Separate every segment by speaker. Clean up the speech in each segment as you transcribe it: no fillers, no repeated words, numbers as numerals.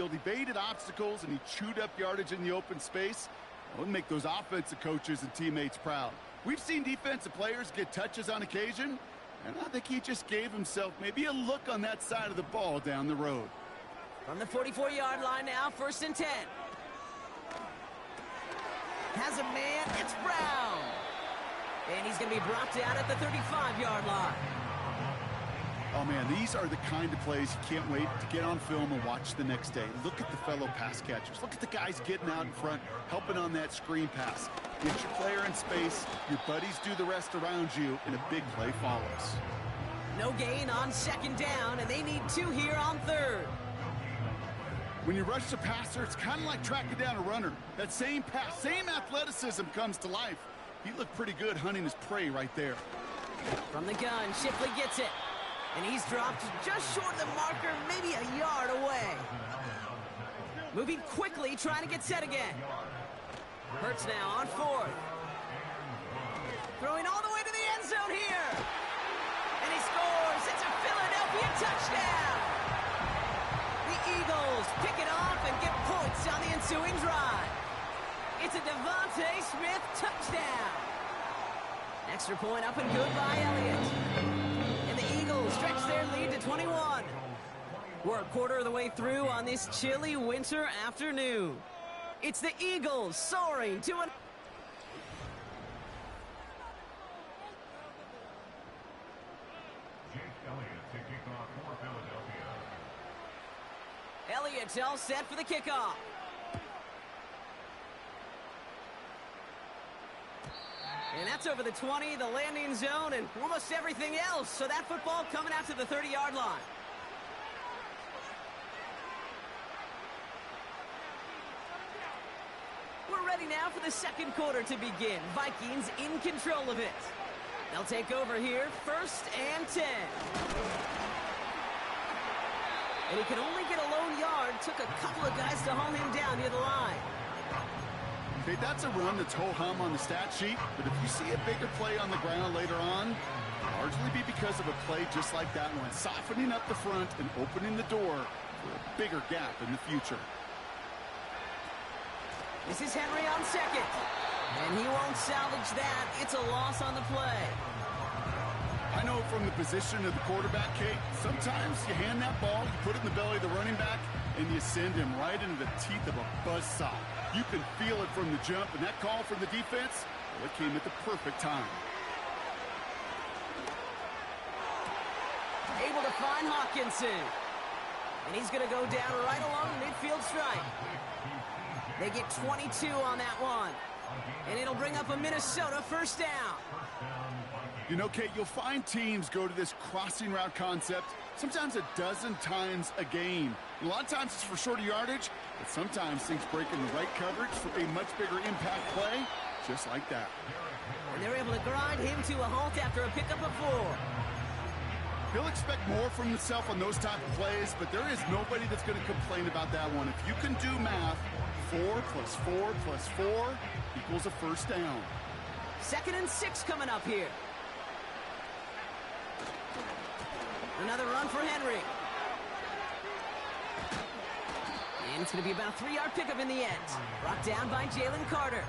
Speaker 1: field. He evaded obstacles, and he chewed up yardage in the open space. That would make those offensive coaches and teammates proud. We've seen defensive players get touches on occasion, and I think he just gave himself maybe a look on that side of the ball down the road.
Speaker 2: From the 44-yard line now, 1st and 10. Has a man, it's Brown. And he's going to be brought down at the 35-yard line.
Speaker 1: Oh, man, these are the kind of plays you can't wait to get on film and watch the next day. Look at the fellow pass catchers. Look at the guys getting out in front, helping on that screen pass. Get your player in space, your buddies do the rest around you, and a big play follows.
Speaker 2: No gain on 2nd down, and they need 2 here on 3rd.
Speaker 1: When you rush the passer, it's kind of like tracking down a runner. That same pass, same athleticism comes to life. He looked pretty good hunting his prey right there.
Speaker 2: From the gun, Shipley gets it. And he's dropped just short of the marker, maybe a yard away. Moving quickly, trying to get set again. Hurts now on 4th. Throwing all the way to the end zone here. And he scores. It's a Philadelphia touchdown. The Eagles pick it off and get points on the ensuing drive. It's a Devontae Smith touchdown. Extra point up and good by Elliott. And the Eagles stretch their lead to 21. We're a quarter of the way through on this chilly winter afternoon. It's the Eagles soaring to an... Elliott's all set for the kickoff. And that's over the 20, the landing zone, and almost everything else. So that football coming out to the 30-yard line. We're ready now for the 2nd quarter to begin. Vikings in control of it. They'll take over here, 1st and 10. And he could only get a lone yard. Took a couple of guys to haul him down near the line.
Speaker 1: Okay, that's a run that's ho-hum on the stat sheet, but if you see a bigger play on the ground later on, it'll largely be because of a play just like that one, softening up the front and opening the door for a bigger gap in the future.
Speaker 2: This is Henry on 2nd, and he won't salvage that. It's a loss on the play.
Speaker 1: I know from the position of the quarterback, Kate, sometimes you hand that ball, you put it in the belly of the running back, and you send him right into the teeth of a buzzsaw. You can feel it from the jump, and that call from the defense, well, it came at the perfect time.
Speaker 2: Able to find Hawkinson. And he's going to go down right along the midfield stripe. They get 22 on that one. And it'll bring up a Minnesota 1st down.
Speaker 1: You know, Kate, you'll find teams go to this crossing route concept sometimes a dozen times a game. A lot of times it's for shorter yardage, but sometimes things break in the right coverage for a much bigger impact play, just like that.
Speaker 2: And they're able to grind him to a halt after a pickup of 4.
Speaker 1: He'll expect more from himself on those type of plays, but there is nobody that's going to complain about that one. If you can do math, 4 plus 4 plus 4 equals a 1st down.
Speaker 2: 2nd and 6 coming up here. Another run for Henry. And it's going to be about a 3-yard pickup in the end. Brought down by Jalen Carter.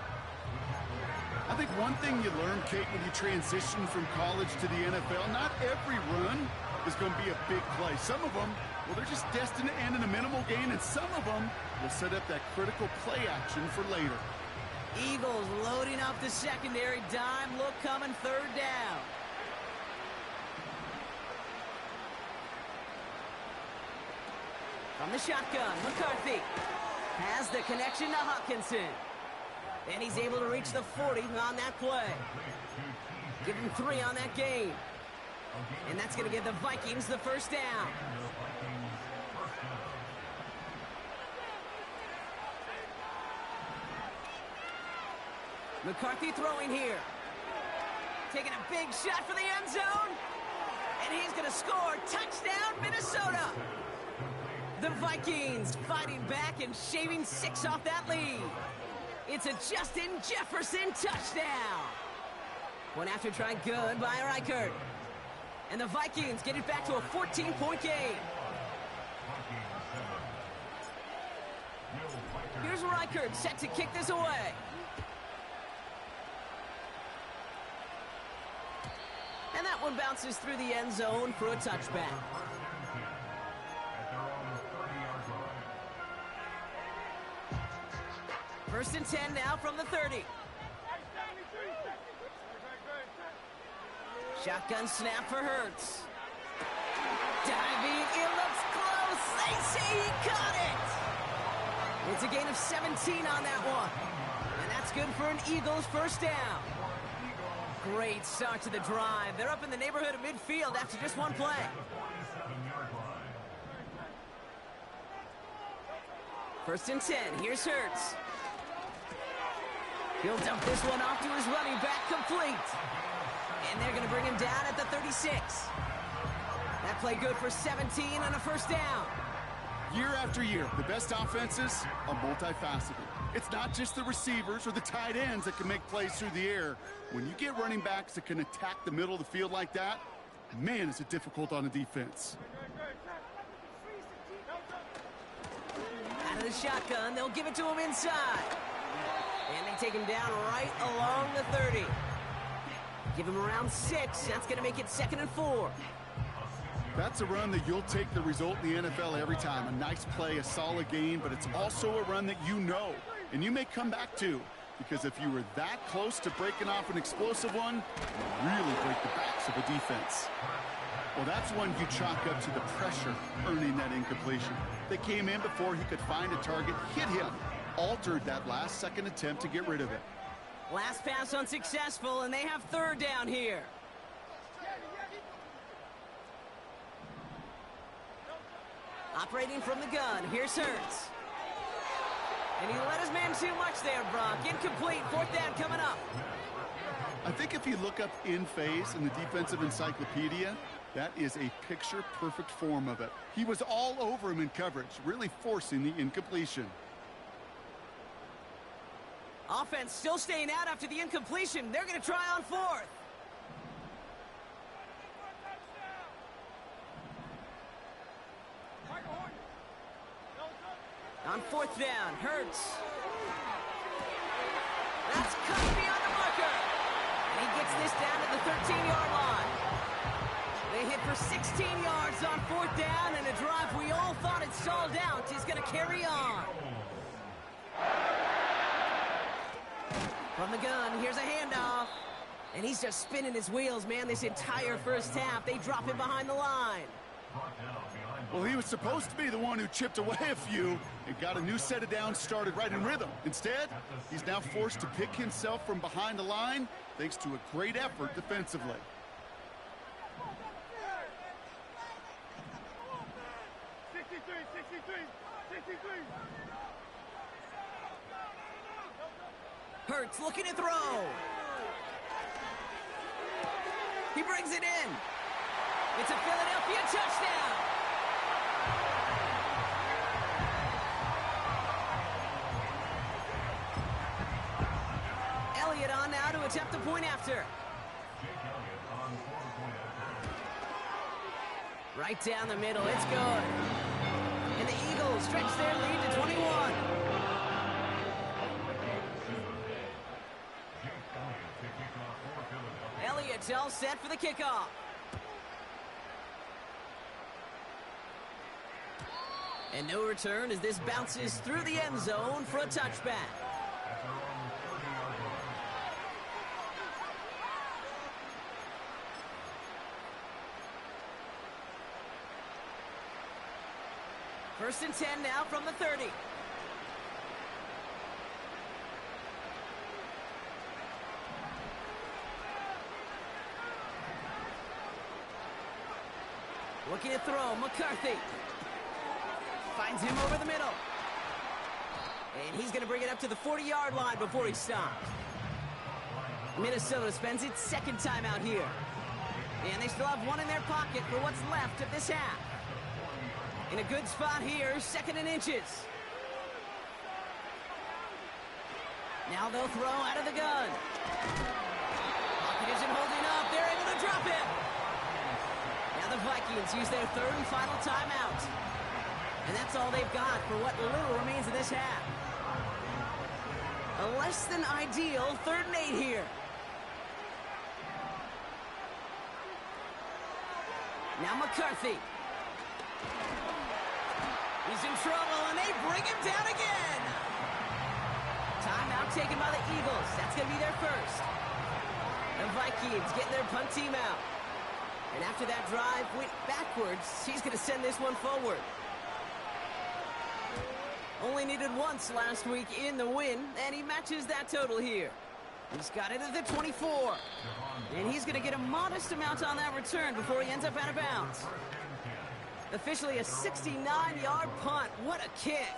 Speaker 1: I think one thing you learn, Kate, when you transition from college to the NFL, not every run is going to be a big play. Some of them, well, they're just destined to end in a minimal gain, and some of them will set up that critical play action for later.
Speaker 2: Eagles loading up the secondary. Dime look coming, 3rd down. From the shotgun, McCarthy has the connection to Hawkinson. And he's able to reach the 40 on that play. Give him 3 on that game. And that's going to give the Vikings the 1st down. McCarthy throwing here. Taking a big shot for the end zone. And he's going to score. Touchdown, Minnesota. The Vikings fighting back and shaving 6 off that lead. It's a Justin Jefferson touchdown. One after try good by Reichert. And the Vikings get it back to a 14-point game. record, set to kick this away. And that one bounces through the end zone for a touchback. First and 10 now from the 30. Shotgun snap for Hurts. Diving, it looks close. They say he caught it. It's a gain of 17 on that one. And that's good for an Eagles first down. Great start to the drive. They're up in the neighborhood of midfield after just one play. First and 10, here's Hurts. He'll dump this one off to his running back, complete. And they're going to bring him down at the 36. That play good for 17 and a first down.
Speaker 1: Year after year, the best offenses are multifaceted. It's not just the receivers or the tight ends that can make plays through the air. When you get running backs that can attack the middle of the field like that, man, is it difficult on a defense.
Speaker 2: Out of the shotgun, they'll give it to him inside. And they take him down right along the 30. Give him around 6. That's going to make it 2nd and 4.
Speaker 1: That's a run that you'll take the result in the NFL every time. A nice play, a solid game, but it's also a run that you know, and you may come back to, because if you were that close to breaking off an explosive one, you really break the backs of a defense. Well, that's one you chalk up to the pressure earning that incompletion. They came in before he could find a target, hit him, altered that last-second attempt to get rid of it.
Speaker 2: Last pass unsuccessful, and they have 3rd down here. Operating from the gun, here's Hurts. And he let his man too much there, Brock. Incomplete, 4th down coming up.
Speaker 1: I think if you look up in phase in the defensive encyclopedia, that is a picture-perfect form of it. He was all over him in coverage, really forcing the incompletion.
Speaker 2: Offense still staying out after the incompletion. They're going to try on 4th. On 4th down, Hurts. That's cut beyond the marker. And he gets this down at the 13-yard line. They hit for 16 yards on 4th down, and a drive we all thought had stalled out is going to carry on. From the gun, here's a handoff. And he's just spinning his wheels, man, this entire first half. They drop him behind the line.
Speaker 1: Well, he was supposed to be the one who chipped away a few and got a new set of downs started right in rhythm. Instead, he's now forced to pick himself from behind the line thanks to a great effort defensively.
Speaker 2: Hurts looking to throw. He brings it in. It's a Philadelphia touchdown. Elliott on now to attempt the point after. Right down the middle, it's good. And the Eagles stretch their lead to 21. Elliott's all set for the kickoff. And no return as this bounces through the end zone for a touchback. First and 10 now from the 30. Looking to throw, McCarthy. Finds him over the middle. And he's going to bring it up to the 40-yard line before he stops. Minnesota spends its 2nd time out here. And they still have one in their pocket for what's left of this half. In a good spot here, 2nd and inches. Now they'll throw out of the gun. Pocket isn't holding up. They're able to drop him. Now the Vikings use their 3rd and final timeout. And that's all they've got for what little remains of this half. A less than ideal 3rd and 8 here. Now McCarthy. He's in trouble, and they bring him down again. Timeout taken by the Eagles. That's going to be their first. The Vikings getting their punt team out. And after that drive went backwards, he's going to send this one forward. Only needed once last week in the win, and he matches that total here. He's got it at the 24. And he's going to get a modest amount on that return before he ends up out of bounds. Officially a 69-yard punt. What a kick.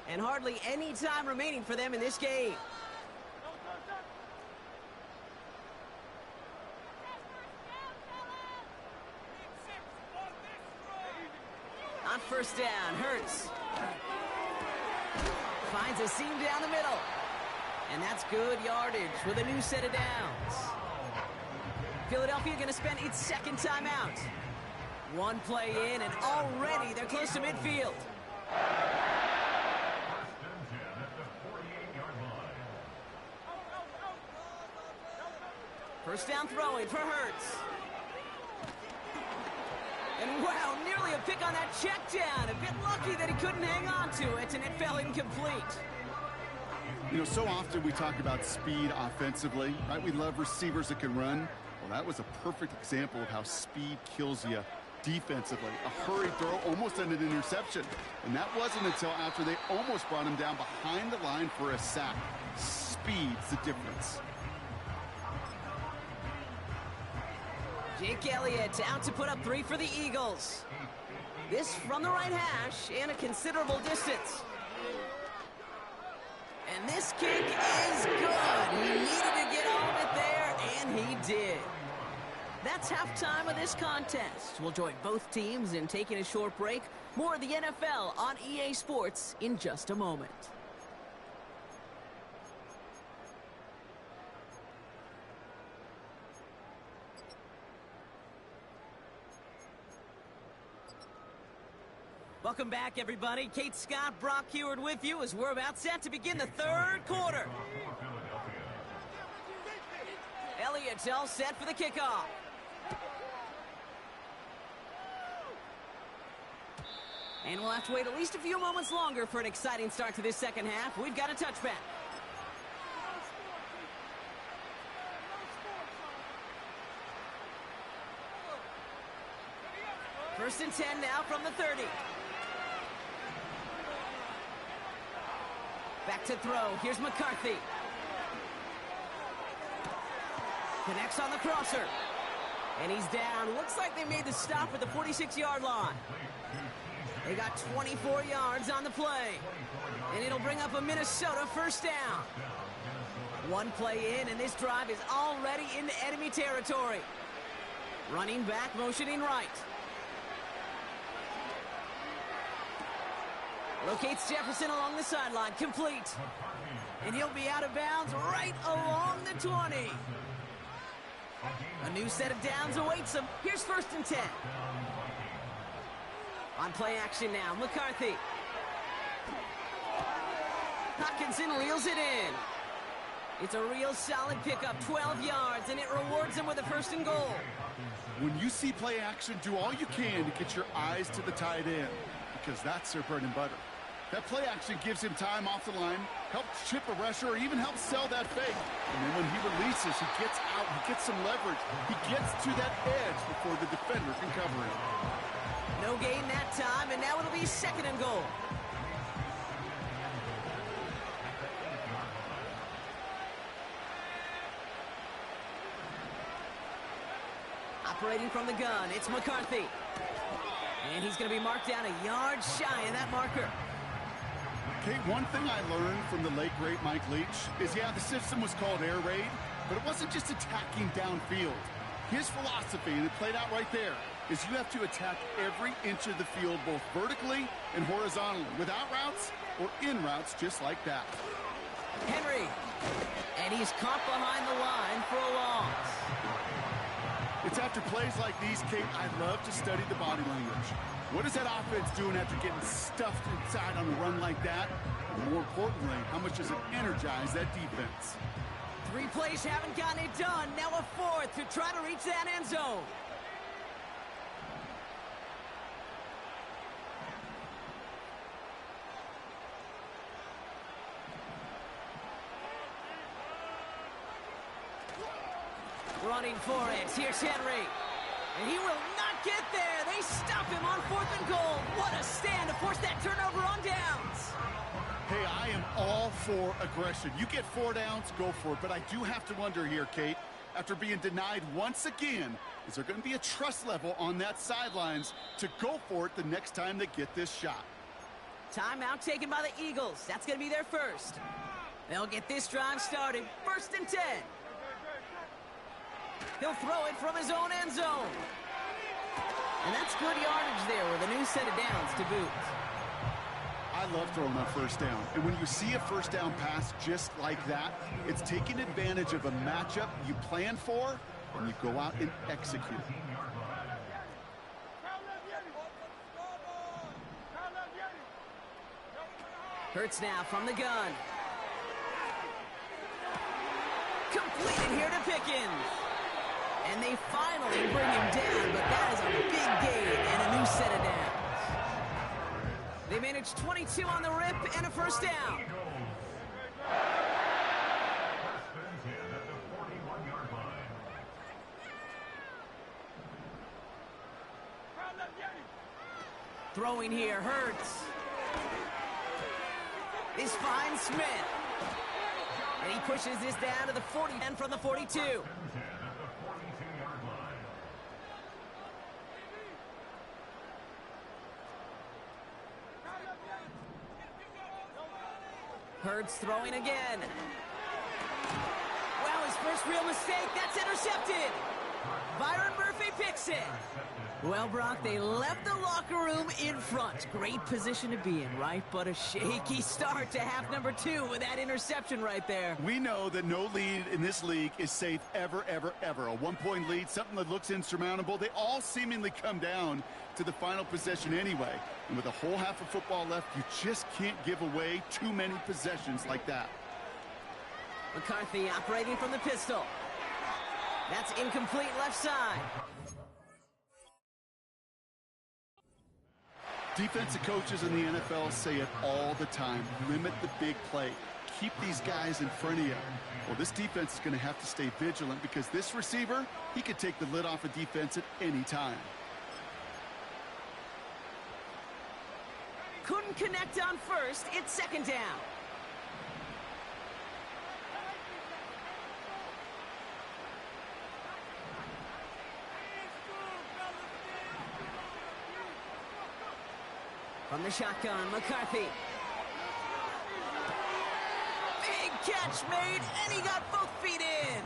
Speaker 2: And hardly any time remaining for them in this game. On first down, Hurts. Finds a seam down the middle. And that's good yardage with a new set of downs. Philadelphia going to spend its 2nd timeout. One play in, and already they're close to midfield. First down throwing for Hurts. And wow, nearly a pick on that check down. A bit lucky that he couldn't hang on to it, and it fell incomplete.
Speaker 1: You know, so often we talk about speed offensively, right? We love receivers that can run. Well, that was a perfect example of how speed kills you defensively. A hurried throw almost ended an interception. And that wasn't until after they almost brought him down behind the line for a sack. Speed's the difference.
Speaker 2: Jake Elliott out to put up 3 for the Eagles. This from the right hash and a considerable distance. And this kick is good. He needed to get all of it there, and he did. That's halftime of this contest. We'll join both teams in taking a short break. More of the NFL on EA Sports in just a moment. Welcome back, everybody. Kate Scott, Brock Heward with you as we're about set to begin the 3rd quarter. Elliott's all set for the kickoff. And we'll have to wait at least a few moments longer for an exciting start to this 2nd half. We've got a touchback. First and 10 now from the 30. Back to throw. Here's McCarthy. Connects on the crosser. And he's down. Looks like they made the stop at the 46-yard line. They got 24 yards on the play. And it'll bring up a Minnesota first down. One play in, and this drive is already into enemy territory. Running back, motioning right. Locates Jefferson along the sideline, complete. And he'll be out of bounds right along the 20. A new set of downs awaits him. Here's first and 10. On play action now, McCarthy. Hockenson reels it in. It's a real solid pickup, 12 yards, and it rewards him with a 1st and goal.
Speaker 1: When you see play action, do all you can to get your eyes to the tight end, because that's their bread and butter. That play action gives him time off the line, helps chip a rusher, or even helps sell that fake. And then when he releases, he gets out, he gets some leverage. He gets to that edge before the defender can cover him.
Speaker 2: No gain that time, and now it'll be 2nd and goal. Operating from the gun, it's McCarthy. And he's going to be marked down a yard shy of that marker.
Speaker 1: Kate, one thing I learned from the late, great Mike Leach is, yeah, the system was called air raid, but it wasn't just attacking downfield. His philosophy, and it played out right there, is you have to attack every inch of the field, both vertically and horizontally, without routes or in routes just like that.
Speaker 2: Henry. And he's caught behind the line for a loss.
Speaker 1: It's after plays like these, Kate, I love to study the body language. What is that offense doing after getting stuffed inside on a run like that? And more importantly, how much does it energize that defense?
Speaker 2: 3 plays haven't gotten it done. Now a 4th to try to reach that end zone. Running for it. Here's Henry. And he will not get there. They stop him on 4th and goal. What a stand to force that turnover on downs.
Speaker 1: Hey, I am all for aggression. You get 4 downs, go for it. But I do have to wonder here, Kate, after being denied once again, is there going to be a trust level on that sidelines to go for it the next time they get this shot?
Speaker 2: Timeout taken by the Eagles. That's going to be their first. They'll get this drive started. 1st and 10. He'll throw it from his own end zone. And that's good yardage there with a new set of downs to boot.
Speaker 1: I love throwing on 1st down. And when you see a 1st down pass just like that, it's taking advantage of a matchup you plan for, and you go out and execute.
Speaker 2: Hurts now from the gun. Completed here to Pickens. And they finally bring him down, but that is a big gain and a new set of downs. They managed 22 on the rip and a 1st down. Throwing here, Hurts. This finds Smith. And he pushes this down to the 40 and from the 42. Hurts throwing again. Wow, his first real mistake. That's intercepted. Byron Murphy picks it. Well, Brock, they left the locker room in front. Great position to be in, right? But a shaky start to half number 2 with that interception right there.
Speaker 1: We know that no lead in this league is safe ever, ever, ever. A 1-point lead, something that looks insurmountable. They all seemingly come down to the final possession anyway. And with a whole half of football left, you just can't give away too many possessions like that.
Speaker 2: McCarthy operating from the pistol. That's incomplete left side.
Speaker 1: Defensive coaches in the NFL say it all the time. Limit the big play. Keep these guys in front of you. Well, this defense is going to have to stay vigilant because this receiver, he could take the lid off a defense at any time.
Speaker 2: Couldn't connect on 1st. It's 2nd down. From the shotgun, McCarthy. Big catch made, and he got both feet in.